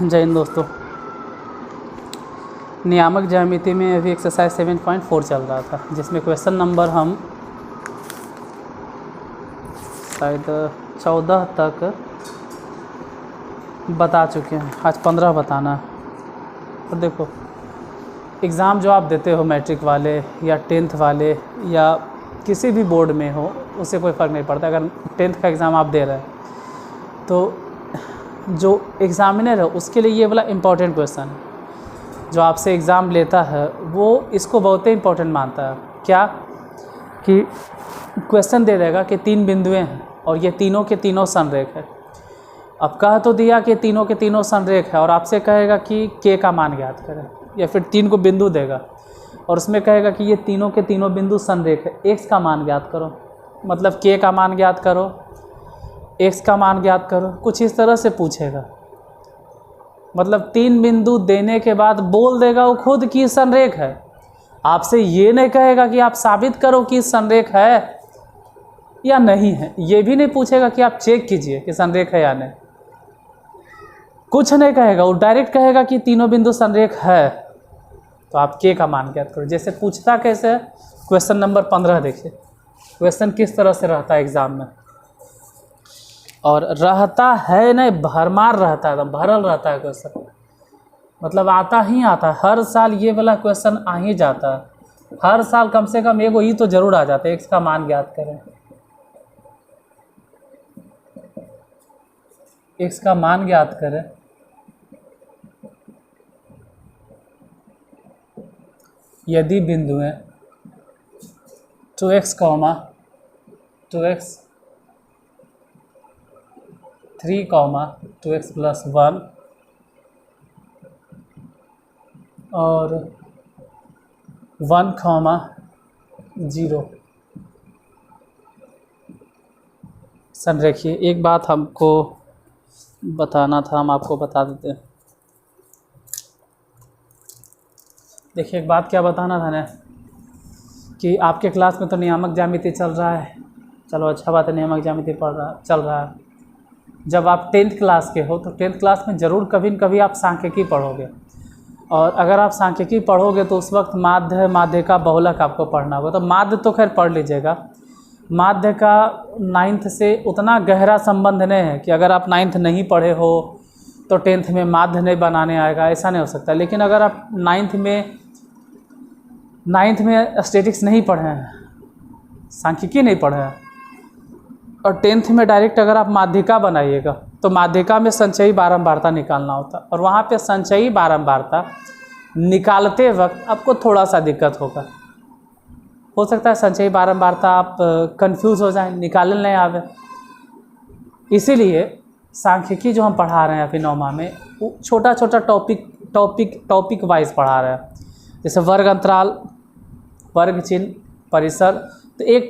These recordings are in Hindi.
जय हिंद दोस्तों। नियामक ज्यामिति में अभी एक्सरसाइज 7.4 चल रहा था, जिसमें क्वेश्चन नंबर हम शायद 14 तक बता चुके हैं। आज 15 बताना है। तो देखो, एग्ज़ाम जो आप देते हो मैट्रिक वाले या 10th वाले या किसी भी बोर्ड में हो, उससे कोई फ़र्क नहीं पड़ता। अगर 10th का एग्ज़ाम आप दे रहे हैं तो जो एग्ज़ामिनर है उसके लिए ये वाला इम्पॉर्टेंट क्वेश्चन है। जो आपसे एग्ज़ाम लेता है वो इसको बहुत ही इम्पोर्टेंट मानता है। क्या कि क्वेश्चन दे देगा कि 3 बिंदुएं हैं और ये तीनों के तीनों संरेख है। अब कह तो दिया कि तीनों के तीनों संरेख है और आपसे कहेगा कि के का मान ज्ञात करें, या फिर 3 को बिंदु देगा और उसमें कहेगा कि ये तीनों के तीनों बिंदु संरेख है, एक्स का मान ज्ञात करो, मतलब के का मान ज्ञात करो, एक्स का मान ज्ञात करो, कुछ इस तरह से पूछेगा। मतलब 3 बिंदु देने के बाद बोल देगा वो खुद की संरेख है। आपसे ये नहीं कहेगा कि आप साबित करो कि संरेख है या नहीं है, ये भी नहीं पूछेगा कि आप चेक कीजिए कि संरेख है या नहीं, कुछ नहीं कहेगा। वो डायरेक्ट कहेगा कि तीनों बिंदु संरेख है, तो आप के का मान ज्ञात करो। जैसे पूछता कैसे है, क्वेश्चन नंबर 15 देखिए। क्वेश्चन किस तरह से रहता है एग्ज़ाम में, और रहता है नहीं, भरमार रहता है, भरल रहता है क्वेश्चन। मतलब आता ही आता है, हर साल ये वाला क्वेश्चन आ ही जाता है। हर साल कम से कम एगो ही तो जरूर आ जाता है, एक्स का मान ज्ञात करें। एक्स का मान ज्ञात करें, यदि बिंदुएं 2x, 2x 3, 2x + 1 और 1, 0 संरेखीय। एक बात हमको बताना था, हम आपको बता देते हैं। देखिए, एक बात क्या बताना था ना, कि आपके क्लास में तो नियामक ज्यामिति चल रहा है। चलो अच्छा बात है, नियामक ज्यामिति चल रहा है। जब आप 10th क्लास के हो तो 10th क्लास में ज़रूर कभी न कभी आप सांख्यिकी पढ़ोगे, और अगर आप सांख्यिकी पढ़ोगे तो उस वक्त माध्य, माध्यिका, बहुलक आपको पढ़ना होगा। तो माध्य तो खैर पढ़ लीजिएगा। माध्य का 9th से उतना गहरा संबंध नहीं है कि अगर आप 9th नहीं पढ़े हो तो 10th में माध्य नहीं बनाने आएगा, ऐसा नहीं हो सकता। लेकिन अगर आप 9th में स्टैटिक्स नहीं पढ़े हैं, सांख्यिकी नहीं पढ़े हैं, और 10th में डायरेक्ट अगर आप माध्यिका बनाइएगा तो माध्यिका में संचयी बारंबारता निकालना होता, और वहाँ पे संचयी बारंबारता निकालते वक्त आपको थोड़ा सा दिक्कत होगा। हो सकता है संचयी बारंबारता आप कंफ्यूज हो जाएं, निकालने नहीं आवे। इसीलिए सांख्यिकी जो हम पढ़ा रहे हैं अभी 9वां में, वो छोटा छोटा टॉपिक वाइज पढ़ा रहे हैं। जैसे वर्ग अंतराल, वर्ग चिन्ह, परिसर। तो एक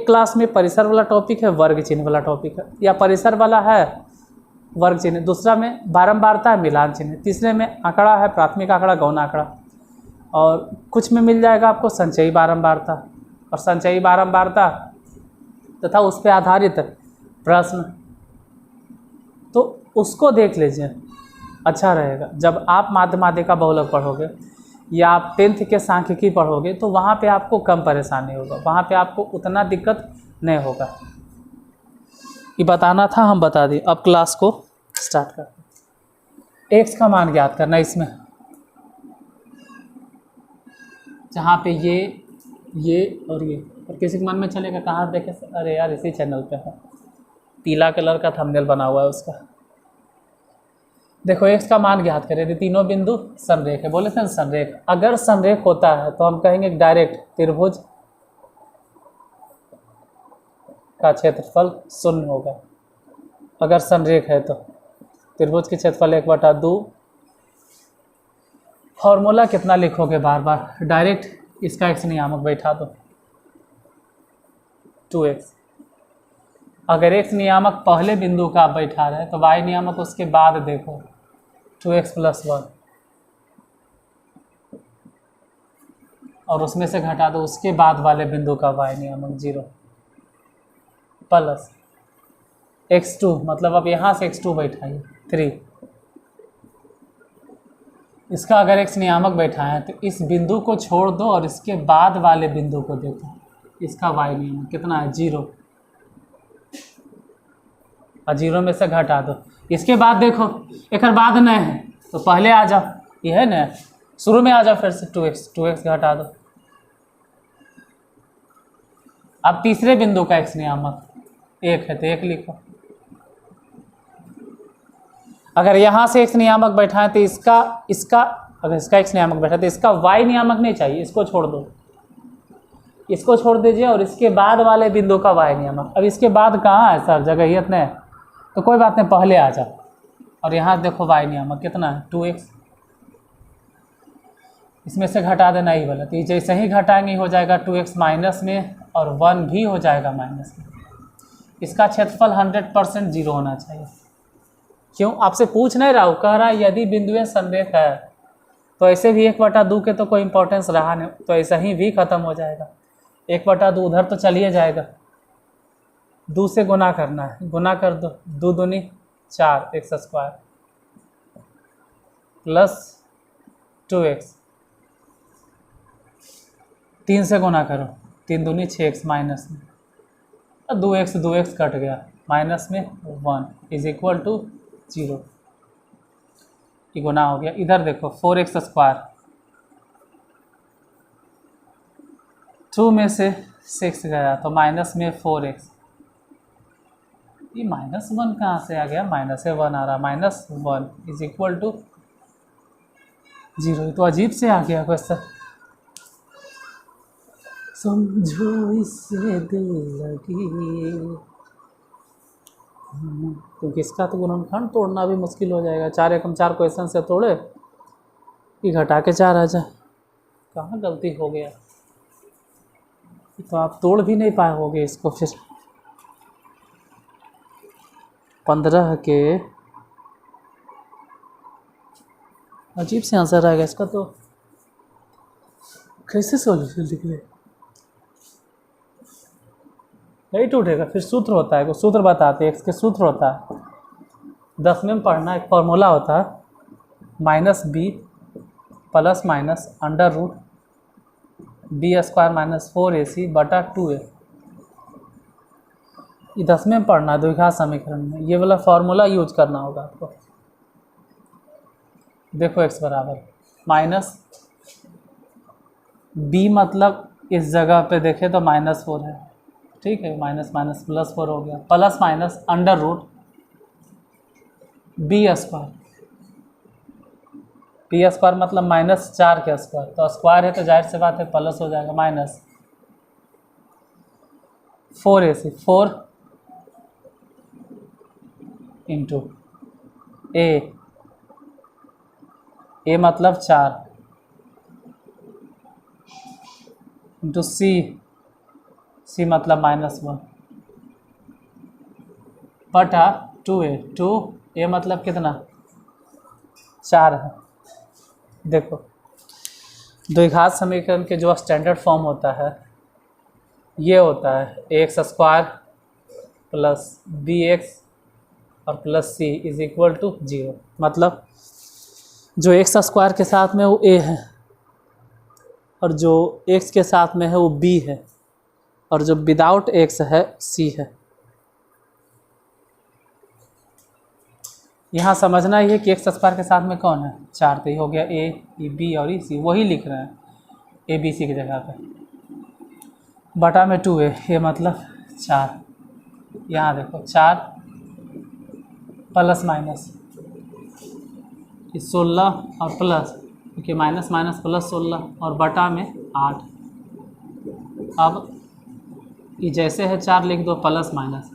क्लास में परिसर वाला टॉपिक है, वर्ग चिन्ह वाला टॉपिक है, या परिसर वाला है, वर्ग चिन्ह। दूसरा में बारंबारता है, मिलान चिन्ह। तीसरे में आंकड़ा है, प्राथमिक आंकड़ा, गौण आंकड़ा। और कुछ में मिल जाएगा आपको संचयी बारंबारता, और संचयी बारंबारता तथा उस पर आधारित प्रश्न। तो उसको देख लीजिए, अच्छा रहेगा। जब आप माध्य, माध्यिका, बहुलक पढ़ोगे या आप 10th के सांख्यिकी पढ़ोगे तो वहाँ पे आपको कम परेशानी होगा, वहाँ पे आपको उतना दिक्कत नहीं होगा। ये बताना था, हम बता दिए। अब क्लास को स्टार्ट करते हैं। एक्स का मान ज्ञात करना, इसमें जहाँ पे ये और किसी के मन में चलेगा कहाँ देखे, अरे यार इसी चैनल पे है, पीला कलर का थंबनेल बना हुआ है उसका। देखो, एक्स का मान ज्ञात करें, यदि तीनों बिंदु संरेख है। बोले थे ना संरेख, अगर संरेख होता है तो हम कहेंगे डायरेक्ट त्रिभुज का क्षेत्रफल 0 होगा। अगर संरेख है तो त्रिभुज की क्षेत्रफल 1/2। फॉर्मूला कितना लिखोगे बार बार, डायरेक्ट इसका एक्स नियामक बैठा दो, 2x। अगर एक्स नियामक पहले बिंदु का आप बैठा रहे तो y नियामक उसके बाद देखो, 2x + 1, और उसमें से घटा दो उसके बाद वाले बिंदु का y नियामक 0 प्लस x2, मतलब अब यहाँ से x2 बैठाइए 3, इसका अगर x नियामक बैठाएं तो इस बिंदु को छोड़ दो और इसके बाद वाले बिंदु को देखो, इसका y नियामक कितना है, 0, और 0 में से घटा दो। इसके बाद देखो एक बाद नहीं है तो पहले आ जाओ, ये है ना, शुरू में आ जाओ, फिर से 2x घटा दो। अब तीसरे बिंदु का x नियामक 1 है तो 1 लिखो। अगर यहाँ से x नियामक बैठाएं तो इसका अगर इसका x नियामक बैठा तो इसका y नियामक नहीं चाहिए, इसको छोड़ दो, इसको छोड़ दीजिए, और इसके बाद वाले बिंदु का y नियामक। अब इसके बाद कहाँ है सर, जगहियत नहीं, तो कोई बात नहीं, पहले आ जाओ, और यहाँ देखो y नियामक कितना है, 2x, इसमें से घटा देना ही वाला, तो जैसे ही घटाएंगे हो जाएगा 2x माइनस में, और 1 भी हो जाएगा माइनस में। इसका क्षेत्रफल 100% 0 होना चाहिए। क्यों, आपसे पूछ नहीं रहा हूँ, कह रहा है यदि बिंदुएं संरेख है तो ऐसे भी 1/2 के तो कोई इंपॉर्टेंस रहा नहीं, तो ऐसा ही भी खत्म हो जाएगा। 1/2 उधर तो चलिए जाएगा, 2 से गुना करना है, गुना कर दो, 2 दूनी 4 x² प्लस 2x, 3 से गुना करो, 3 दूनी 6x माइनस में, 2x कट गया, माइनस में 1 इज इक्वल टू 0, ये गुना हो गया। इधर देखो 4x², 2 में से 6 गया तो माइनस में 4x, ये -1 कहाँ से आ गया, -1 आ रहा, -1 इज इक्वल टू 0। तो अजीब से आ गया क्वेश्चन, समझो इससे दिल लगी, क्योंकि इसका तो गुणनखंड तोड़ना भी मुश्किल हो जाएगा। 4 एकम 4 क्वेश्चन से तोड़े कि घटा के 4 आ जाए, कहाँ गलती हो गया, तो आप तोड़ भी नहीं पाओगे इसको। फिर 15 के अजीब से आंसर आएगा इसका, तो कैसे सॉल्यूशन निकले, नहीं टूटेगा। फिर सूत्र होता है, सूत्र बताते हैं, x के सूत्र होता है 10वें में पढ़ना, एक फार्मूला होता है -b plus minus under root b² - 4ac बटा 2a, ये 10वें में पढ़ना है द्विघात समीकरण में, ये वाला फार्मूला यूज करना होगा आपको। देखो x बराबर -b, मतलब इस जगह पे देखें तो -4 है, ठीक है, माइनस माइनस प्लस 4 हो गया, plus minus under root b² मतलब -4 के स्क्वायर, तो स्क्वायर है तो जाहिर से बात है प्लस हो जाएगा, माइनस 4ac, 4 इंटू a मतलब 4 इंटू c मतलब -1 बटा 2a मतलब कितना 4 है। देखो द्विघात समीकरण के जो स्टैंडर्ड फॉर्म होता है ये होता है ax² प्लस bx और plus c is equal to 0, मतलब जो x² के साथ में वो a है और जो x के साथ में है वो b है, और जो विदाउट x है c है। यहाँ समझना ये कि x² के साथ में कौन है 4, तो ये हो गया a, ये b और ये c, वही लिख रहे हैं a b c की जगह पे, बटा में 2a, ये मतलब 4। यहाँ देखो 4 प्लस माइनस 16 और प्लस, क्योंकि माइनस माइनस प्लस 16 और बटा में 8। अब ये जैसे है 4 लिख दो, प्लस माइनस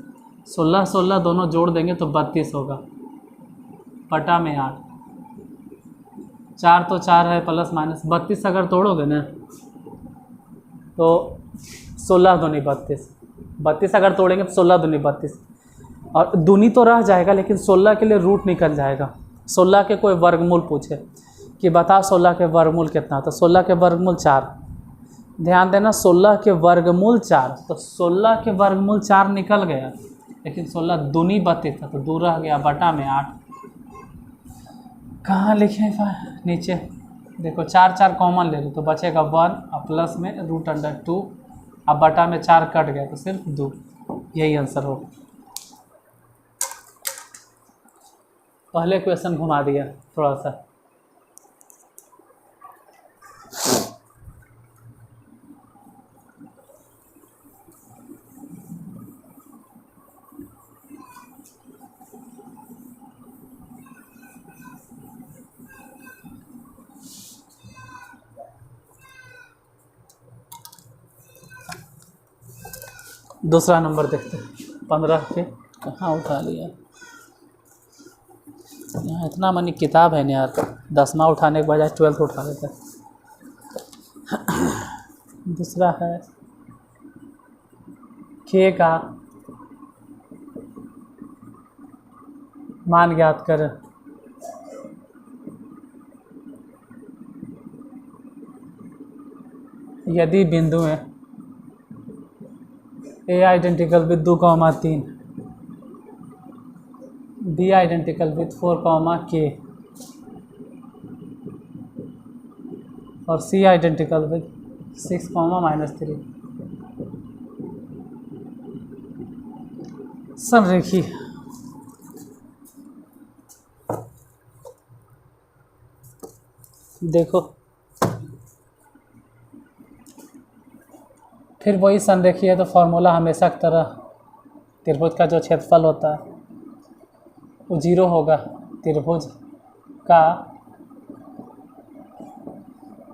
16 16 दोनों जोड़ देंगे तो 32 होगा, बटा में 8। 4 तो 4 है, प्लस माइनस 32 अगर तोड़ोगे ना तो 16 दूनी 32, 32 अगर तोड़ेंगे तो 16 दूनी 32, और दूनी तो रह जाएगा लेकिन 16 के लिए रूट निकल जाएगा। 16 के कोई वर्गमूल पूछे कि बता 16 के वर्गमूल कितना, तो 16 के वर्गमूल 4, ध्यान देना 16 के वर्गमूल 4, तो 16 के वर्गमूल 4 निकल गया, लेकिन 16 दूनी 32 था तो दूर रह गया, बटा में 8। कहाँ लिखे नीचे देखो 4 4 कॉमन ले लो तो बचेगा 1 और प्लस में √2 अब बटा में 4 कट गया तो सिर्फ 2, यही आंसर होगा। पहले क्वेश्चन घुमा दिया थोड़ा सा। दूसरा नंबर देखते हैं 15 के। कहाँ उठा लिया, यहाँ इतना मनी किताब है नहीं यार, 10वां उठाने के बजाय 12th उठा लेते हैं। दूसरा है के का मान ज्ञात कर। यदि बिंदु है A identical with 2,3, B identical with 4, के और सी आइडेंटिकल विद 6, -3 संरेखी। देखो फिर वही संरेखी है तो फॉर्मूला हमेशा की तरह त्रिभुज का जो क्षेत्रफल होता है वो 0 होगा। त्रिभुज का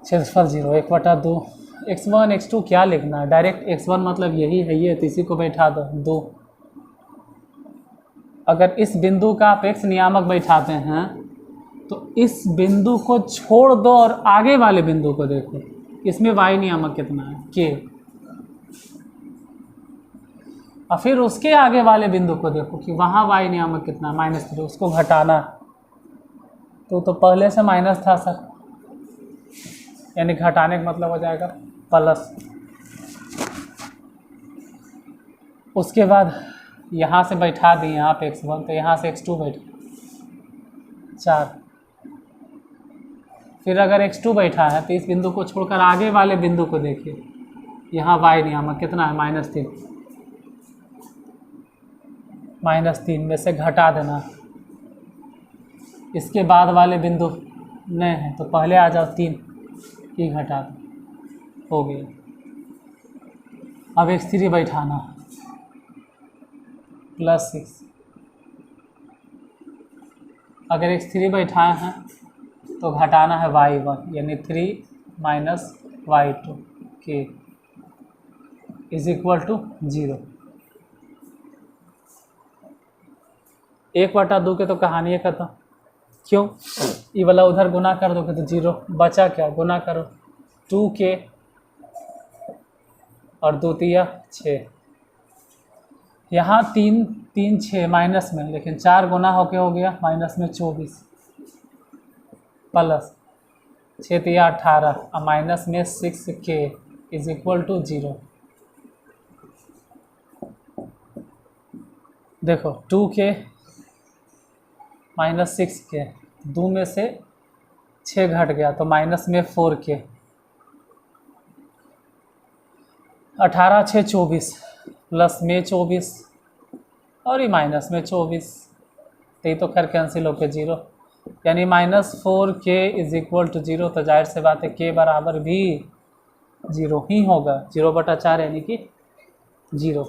क्षेत्रफल 0, 1/2। x1 x2 क्या लिखना है, डायरेक्ट x1 मतलब यही है ये, तो इसी को बैठा दो 2। अगर इस बिंदु का आप x नियामक बैठाते हैं तो इस बिंदु को छोड़ दो और आगे वाले बिंदु को देखो, इसमें y नियामक कितना है k, और फिर उसके आगे वाले बिंदु को देखो कि वहाँ y नियामक कितना है -3, उसको घटाना। तो पहले से माइनस था सर, यानी घटाने का मतलब हो जाएगा प्लस। उसके बाद यहाँ से बैठा दिए आप x1 तो यहाँ से x2 बैठा 4। फिर अगर x2 बैठा है तो इस बिंदु को छोड़कर आगे वाले बिंदु को देखिए, यहाँ y नियामक कितना है -3, -3 में से घटा देना। इसके बाद वाले बिंदु नहीं है तो पहले आ जाओ 3 की घटा दो, हो गया। अब x3 बैठाना +6। अगर x3 बैठाए हैं तो घटाना है y1 यानी 3 - y2 के = 0। 1/2 के तो कहानी है खत्म। क्यों, ये वाला उधर गुना कर दोगे तो 0 बचा, क्या गुना करो 2k और 2 तिया 6, यहाँ 3 3 6 माइनस में, लेकिन 4 गुना होके हो गया माइनस में 24 प्लस 6 तिया 18 और माइनस में 6k = 0। देखो 2k -6k, 2 में से 6 घट गया तो माइनस में 4k, 18 6 24 प्लस में 24 और ये माइनस में 24, तो ये तो खैर कैंसिल होकर 0, यानी -4k = 0। तो जाहिर से बात है k बराबर भी 0 ही होगा, 0/4 यानी कि 0।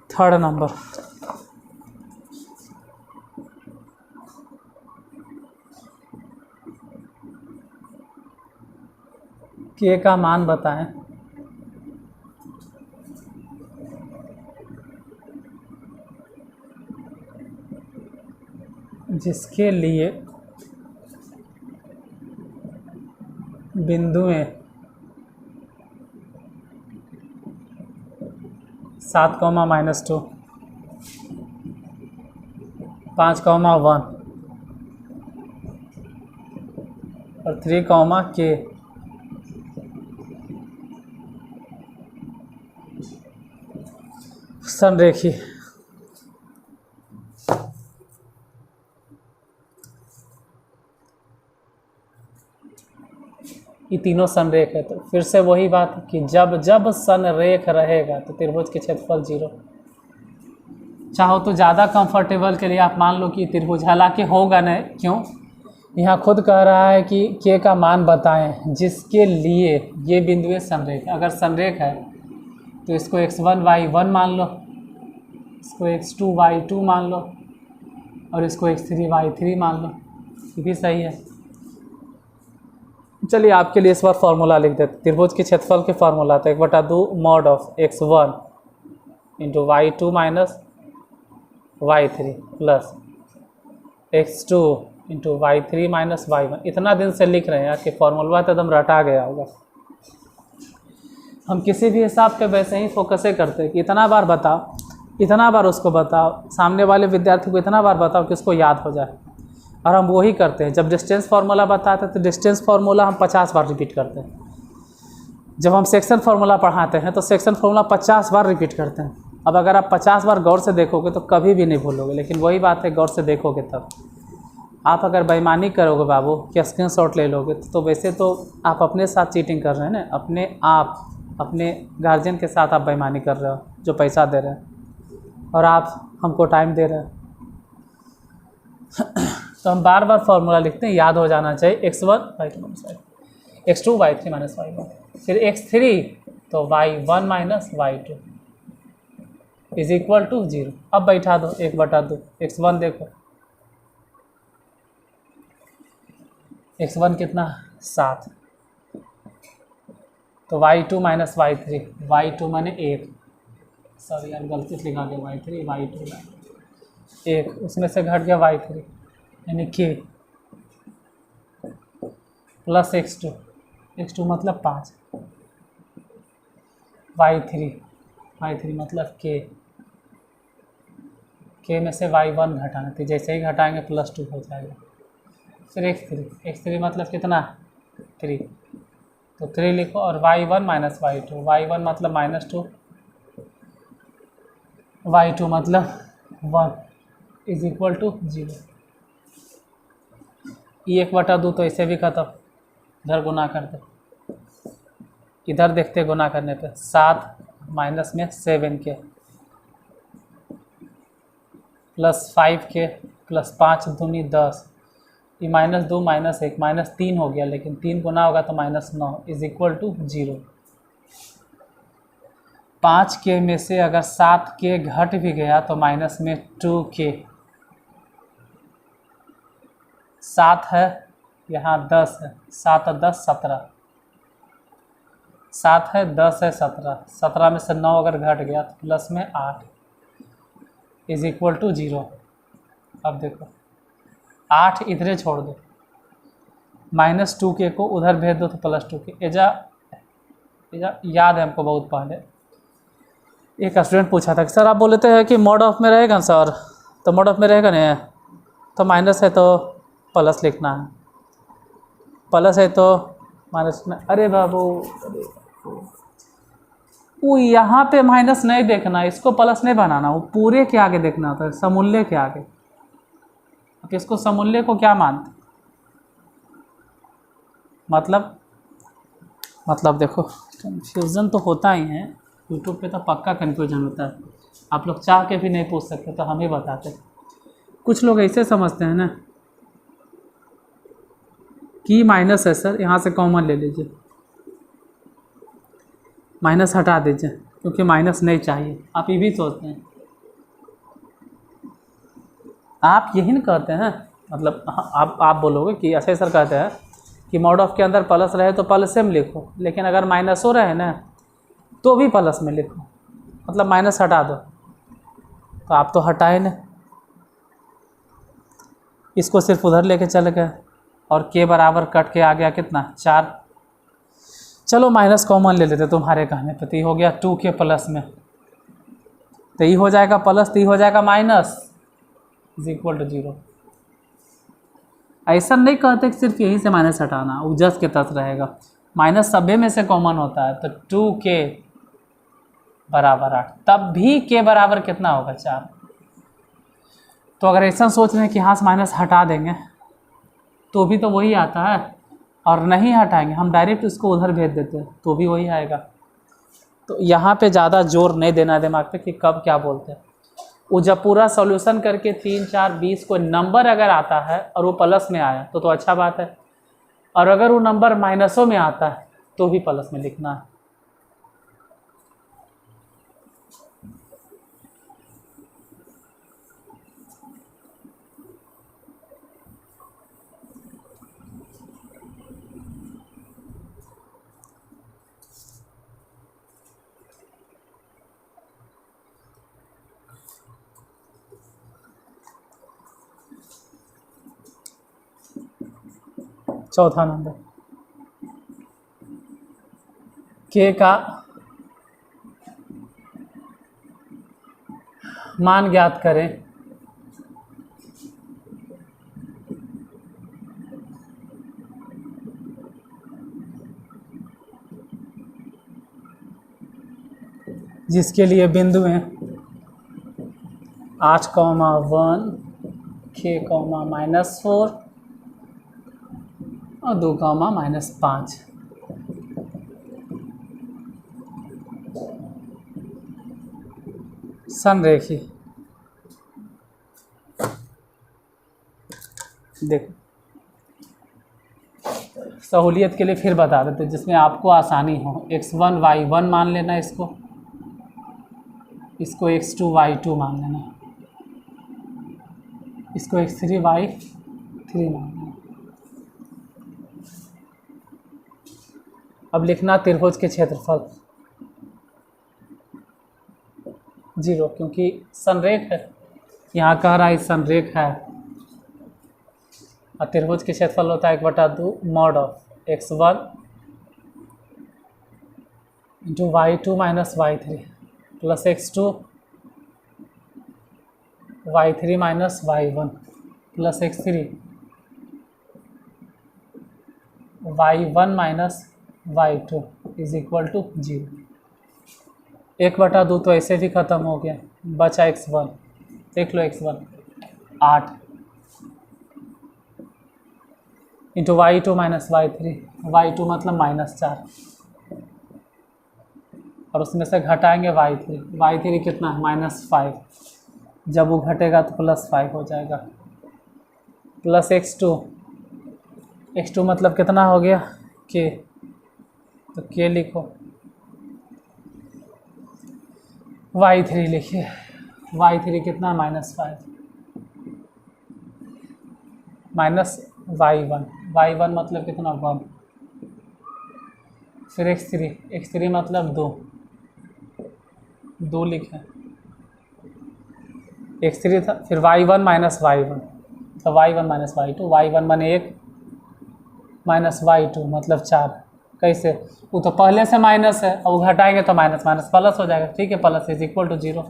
थर्ड नंबर k का मान बताएं। जिसके लिए बिंदुएं 7,-2, 5,1 और 3, संरेखी। ये तीनों संरेख है। तो फिर से वही बात कि जब जब संरेख रहेगा तो त्रिभुज के क्षेत्रफल 0। चाहो तो ज़्यादा कंफर्टेबल के लिए आप मान लो कि त्रिभुज, हालांकि होगा नहीं, क्यों, यहाँ खुद कह रहा है कि के का मान बताएं जिसके लिए ये बिंदुएं संरेख। अगर संरेख है तो इसको x1 y1 मान लो, इसको x2 y2 मान लो और इसको x3 y3 मान लो, ये भी सही है। चलिए आपके लिए इस बार फार्मूला लिख देते। त्रिभुज के क्षेत्रफल के फार्मूला तो 1/2 mod of x1 into y2 minus y3 plus x2 into y3 minus y1। इतना दिन से लिख रहे हैं कि फार्मूला तो एकदम रटा गया होगा। हम किसी भी हिसाब के वैसे ही फोकसे करते हैं कि इतना बार बताओ, इतना बार उसको बताओ, सामने वाले विद्यार्थी को इतना बार बताओ कि उसको याद हो जाए। और हम वही करते हैं। जब डिस्टेंस फार्मूला बताते हैं तो डिस्टेंस फार्मूला हम 50 बार रिपीट करते हैं। जब हम सेक्शन फार्मूला पढ़ाते हैं तो सेक्शन फार्मूला 50 बार रिपीट करते हैं। अब अगर आप 50 बार गौर से देखोगे तो कभी भी नहीं भूलोगे, लेकिन वही बात है गौर से देखोगे तब। आप अगर बेईमानी करोगे बाबू कि स्क्रीनशॉट ले लोगे तो वैसे तो आप अपने साथ चीटिंग कर रहे हैं ना, अपने गार्जियन के साथ आप बेईमानी कर रहे हो जो पैसा दे रहे हैं और आप हमको टाइम दे रहे हैं। तो हम बार बार फार्मूला लिखते हैं, याद हो जाना चाहिए। x1 y2 minus y, x2 y3 minus y1, फिर x3 तो y1 minus y2 is equal to 0। अब बैठा दो 1/2। x1 देखो, x1 कितना 7, तो y2 माइनस y3, y2 माने 1, सॉरी यार गलती से लिखा गया y3, y2 1, उसमें से घट गया y3 यानी k प्लस x2 मतलब 5, y3 मतलब k में से y1 घटाना थी, जैसे ही घटाएंगे +2 हो जाएगा। फिर x3 मतलब कितना 3, तो 3 लिखो और y1 माइनस y2, y1 मतलब -2, y2 मतलब 1 इज इक्वल टू 0। ये 1/2 तो ऐसे भी खत्म, इधर गुना कर दो, इधर देखते गुना करने पे 7 माइनस में 7k प्लस 5k प्लस 5 दूनी 10, ये -2 -1 -3 हो गया, लेकिन 3 गुना होगा तो -9 इज इक्वल टू 0। 5k में से अगर 7k घट भी गया तो माइनस में 2k, 7 है यहाँ 10 है, 7 और 10 17, 7 है 10 है 17, 17 में से 9 अगर घट गया तो प्लस में 8 इज इक्वल टू 0। अब देखो 8 इधरे छोड़ दो, -2k को उधर भेज दो तो +2k। एजा याद है हमको बहुत पहले एक स्टूडेंट पूछा था कि सर आप बोलते हैं कि मोड ऑफ में रहेगा सर, तो मोड ऑफ में रहेगा नहीं, तो माइनस है तो प्लस लिखना है, प्लस है तो माइनस में। अरे बाबू वो यहाँ पे माइनस नहीं देखना, इसको प्लस नहीं बनाना, वो पूरे के आगे देखना होता है, समूल्य के आगे। अब इसको समूल्य को क्या मानते, मतलब देखो कन्फ्यूज़न तो होता ही है, यूट्यूब पे तो पक्का कन्फ्यूजन होता है। आप लोग चाह के भी नहीं पूछ सकते तो हम ही बताते। कुछ लोग ऐसे समझते हैं ना कि माइनस है सर, यहाँ से कॉमन ले लीजिए, माइनस हटा दीजिए क्योंकि माइनस नहीं चाहिए। आप ये भी सोचते हैं, आप यही नहीं कहते हैं, मतलब आप बोलोगे कि ऐसे सर कहते हैं कि मॉड ऑफ के अंदर प्लस रहे तो प्लस में लिखो, लेकिन अगर माइनस हो रहे हैं ना तो भी प्लस में लिखो, मतलब माइनस हटा दो। तो आप तो हटाए ना, इसको सिर्फ उधर लेके चले गए और k बराबर कट के आ गया कितना 4। चलो माइनस कॉमन ले लेते तुम्हारे कहने पे, तो ये हो गया 2k प्लस में, तो ये हो जाएगा प्लस, तो ये हो जाएगा माइनस इज इक्वल टू 0। ऐसा नहीं कहते कि सिर्फ यहीं से माइनस हटाना, वो जस्ट के तहत रहेगा, माइनस सभी में से कॉमन होता है। तो 2k बराबर 8, तब भी k बराबर कितना होगा 4। तो अगर ऐसा सोच रहे हैं कि यहाँ से माइनस हटा देंगे तो भी तो वही आता है, और नहीं हटाएंगे हम डायरेक्ट उसको उधर भेज देते हैं तो भी वही आएगा। तो यहाँ पे ज़्यादा जोर नहीं देना दिमाग पे कि कब क्या बोलते हैं। वो जब पूरा सॉल्यूशन करके 3, 4, 20 कोई नंबर अगर आता है और वो प्लस में आया तो अच्छा बात है, और अगर वो नंबर माइनसों में आता है तो भी प्लस में लिखना है। चौथा नंबर, k का मान ज्ञात करें जिसके लिए बिंदु हैं 8, 1, k, -4 और 2, -5। संरेखी देखो, सहूलियत के लिए फिर बता देते जिसमें आपको आसानी हो। x1 y1 मान लेना, इसको x2 y2 मान लेना, इसको x3 y3 मान लेना। अब लिखना त्रिभुज के क्षेत्रफल 0, क्योंकि संरेख है, यहाँ कह रहा है संरेख है, और त्रिभुज के क्षेत्रफल होता है 1/2 mod of x1 into y2 minus y3 plus x2 y3 minus y1 plus x3 y1 minus y2 is equal to 0। 1/2 तो ऐसे भी ख़त्म हो गया, बचा x1, देख लो x1 8 into y2 minus y3, y2 मतलब -4, और उसमें से घटाएंगे y3 कितना है -5, जब वो घटेगा तो +5 हो जाएगा, प्लस x2 मतलब कितना हो गया k, तो k लिखो, y3 लिखिए, y3 कितना -5 माइनस y1 मतलब कितना 1, फिर x3 मतलब 2 लिखें, x3 था, फिर y1 माइनस y1, तो y1 माइनस y2, y1 माने 1 माइनस y2 मतलब 4। कैसे, वो तो पहले से माइनस है और वो घटाएंगे तो माइनस प्लस हो जाएगा, ठीक है, प्लस इज इक्वल टू 0।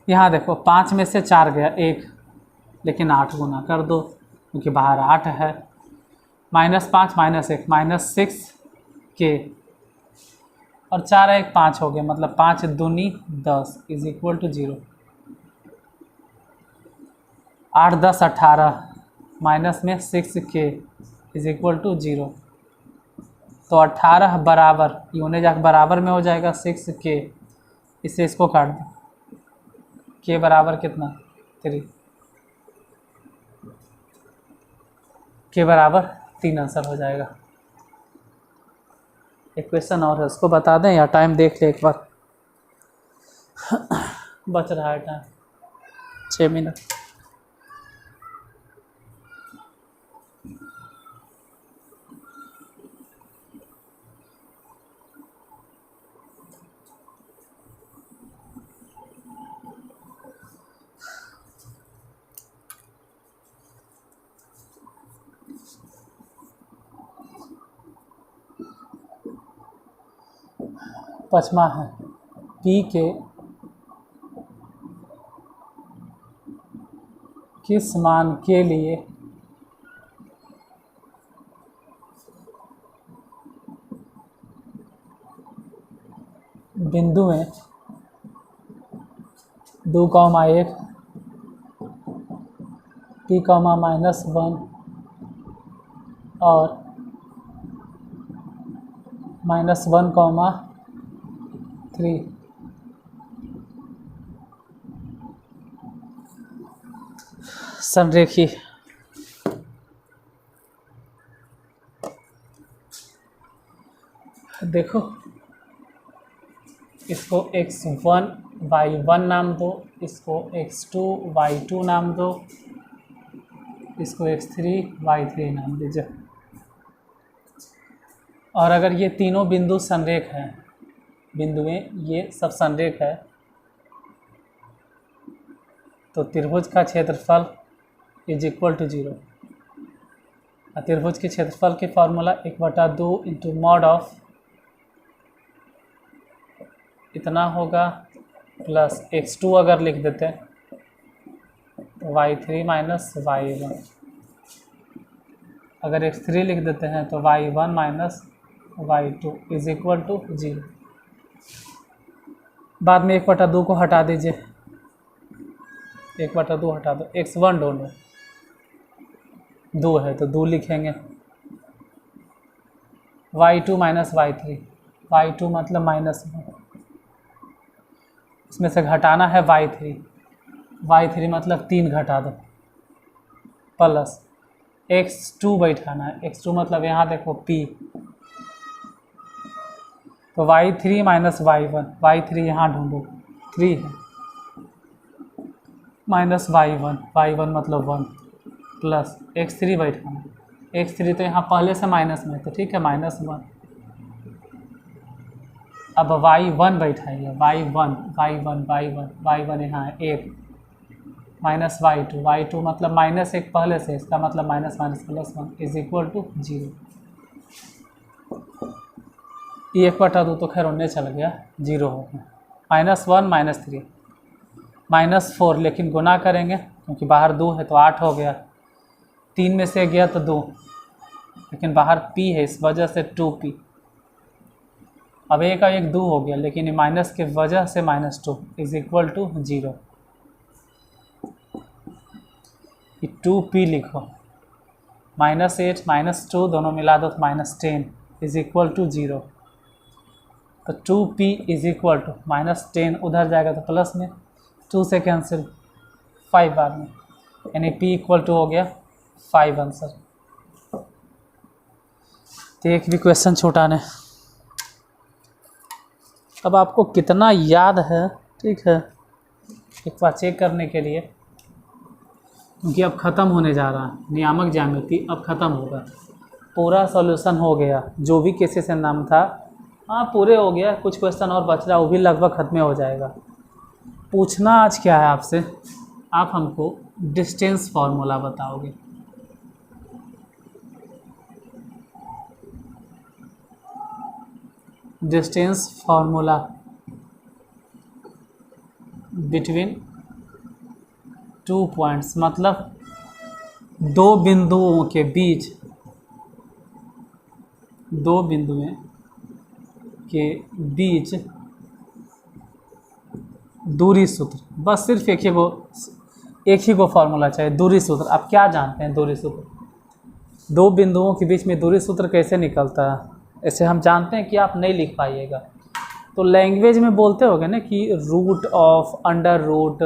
यहाँ देखो 5 में से 4 गया 1, लेकिन 8 गुना कर दो क्योंकि बाहर 8 है, -5 -1 -6k, और 4 1 5 हो गया, मतलब 5 दूनी 10 इज इक्वल टू 0। 8 10 18 माइनस में 6k इज इक्वल टू 0। तो 18 बराबर यूने जाकर बराबर में हो जाएगा 6k, इससे इसको काट दो, k बराबर कितना 3, k बराबर 3 आंसर हो जाएगा। एक क्वेश्चन और है, उसको बता दें या टाइम देख ले एक बार, बच रहा है टाइम 6 मिनट। पाँचवा है P के किस मान के लिए बिंदुएं 2,1 P, -1 और -1,3 संरेखी। देखो इसको x1 y1 नाम दो, इसको x2 y2 नाम दो, इसको x3 y3 नाम दीजिए। और अगर ये तीनों बिंदु संरेख हैं, बिंदुएं ये सब संरेख है, तो त्रिभुज का क्षेत्रफल = 0। त्रिभुज के क्षेत्रफल की फॉर्मूला 1/2 इंटू मॉड ऑफ इतना होगा प्लस x2 अगर लिख देते हैं तो y3 माइनस y1, अगर x3 लिख देते हैं तो y1 माइनस y2 = 0। बाद में 1/2 को हटा दीजिए, 1/2 हटा दो, x1 दोनों 2 है तो 2 लिखेंगे, y2 माइनस y3, y2 मतलब -1, इसमें से घटाना है y3, y3 मतलब 3 घटा दो, प्लस x2 बैठाना है, x2 मतलब यहाँ देखो p, तो y3 माइनस y1, y3 यहाँ ढूंढो 3 है, माइनस y1 मतलब 1, प्लस x3 बैठाना, x3 तो यहाँ पहले से माइनस में तो ठीक है -1, अब y1 बैठाइए, y1 यहाँ है 1, माइनस y2 मतलब -1 पहले से, इसका मतलब माइनस प्लस 1 = 0। ये 1/2 तो खैर उन्हें चल गया, 0 हो गया, -1 -3 -4, लेकिन गुना करेंगे क्योंकि बाहर 2 है तो 8 हो गया, 3 में से गया तो 2, लेकिन बाहर p है इस वजह से 2p, अब एक का 1 2 हो गया, लेकिन माइनस के वजह से -2 = 0। 2p लिखो, -8 -2 दोनों मिला दो तो -10 = 0। तो 2p = -10 उधर जाएगा तो प्लस में, 2 से कैंसिल, 5 बाद में, यानी p = हो गया 5 आंसर। तो एक भी क्वेश्चन छूटा नहीं। अब आपको कितना याद है, ठीक है, एक बार चेक करने के लिए, क्योंकि अब ख़त्म होने जा रहा है नियामक ज्यामिति, अब ख़त्म होगा, पूरा सॉल्यूशन हो गया, जो भी केसेस से नाम था हाँ पूरे हो गया, कुछ क्वेश्चन और बच रहा वो भी लगभग ख़त्म हो जाएगा। पूछना आज क्या है आपसे, आप हमको डिस्टेंस फार्मूला बताओगे। डिस्टेंस फार्मूला बिटवीन 2 पॉइंट्स, मतलब 2 बिंदुओं के बीच, 2 बिंदुओं के बीच दूरी सूत्र, बस सिर्फ एक ही को फार्मूला चाहिए, दूरी सूत्र। आप क्या जानते हैं दूरी सूत्र, 2 बिंदुओं के बीच में दूरी सूत्र कैसे निकलता है, ऐसे हम जानते हैं कि आप नहीं लिख पाइएगा, तो लैंग्वेज में बोलते होगे ना कि रूट ऑफ, अंडर रूट,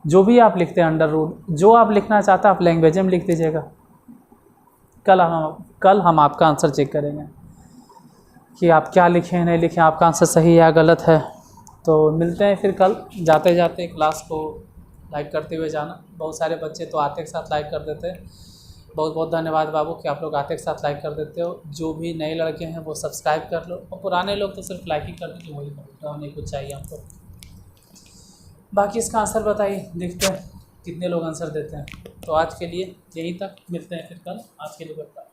जो भी आप लिखते हैं अंडर रूट, जो आप लिखना चाहते हैं आप लैंग्वेज में लिख दीजिएगा। कल हम आपका आंसर चेक करेंगे कि आप क्या लिखें नहीं लिखें, आपका आंसर सही या गलत है। तो मिलते हैं फिर कल। जाते जाते क्लास को लाइक करते हुए जाना, बहुत सारे बच्चे तो आते के साथ लाइक कर देते हैं, बहुत बहुत धन्यवाद बाबू कि आप लोग आते के साथ लाइक कर देते हो। जो भी नए लड़के हैं वो सब्सक्राइब कर लो, और पुराने लोग तो सिर्फ लाइक ही कर दो, वही बहुत नहीं कुछ चाहिए आपको। बाकी इसका आंसर बताइए, देखते हैं कितने लोग आंसर देते हैं। तो आज के लिए यहीं तक, मिलते हैं फिर कल, आज के लिए बता।